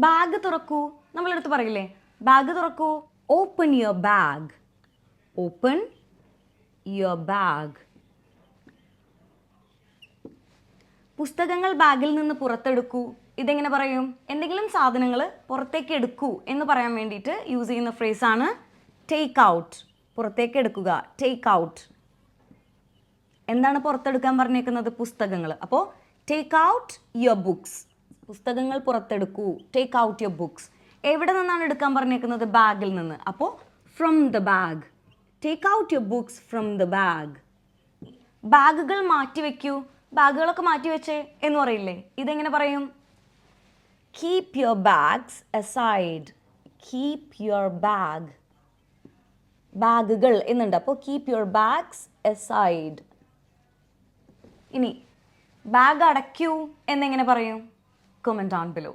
Bag തുറക്കൂ, നമ്മളെടുത്ത് പറയില്ലേ ബാഗ് തുറക്കൂ. Open your bag. Open your bag. പുസ്തകങ്ങൾ ബാഗിൽ നിന്ന് പുറത്തെടുക്കൂ. ഇതെങ്ങനെ പറയും? എന്തെങ്കിലും സാധനങ്ങൾ പുറത്തേക്ക് എടുക്കൂ എന്ന് പറയാൻ വേണ്ടിയിട്ട് യൂസ് ചെയ്യുന്ന ഫ്രേസാണ് ടേക്ക് ഔട്ട്. പുറത്തേക്ക് എടുക്കുക, ടേക്ക് ഔട്ട്. എന്താണ് പുറത്തെടുക്കാൻ പറഞ്ഞേക്കുന്നത്? പുസ്തകങ്ങൾ. അപ്പോൾ ടേക്ക് ഔട്ട് യുവർ ബുക്സ്. പുസ്തകങ്ങൾ പുറത്തെടുക്കൂ, ടേക്ക് ഔട്ട് യുവർ ബുക്സ്. എവിടെ നിന്നാണ് എടുക്കാൻ പറഞ്ഞേക്കുന്നത്? ബാഗിൽ നിന്ന്. അപ്പോൾ from the bag. Take out your books from the bag. ബാഗുകൾ മാറ്റിവെക്കൂ. ബാഗുകളൊക്കെ മാറ്റിവെച്ചേ എന്ന് പറയില്ലേ, ഇതെങ്ങനെ പറയും? Keep your bags aside. Keep your bag. ബാഗുകൾ എന്നുണ്ട്, അപ്പോൾ കീപ് യുവർ ബാഗ്സ് അസൈഡ്. ഇനി ബാഗ് അടയ്ക്കൂ എന്നെങ്ങനെ പറയും? Comment down below.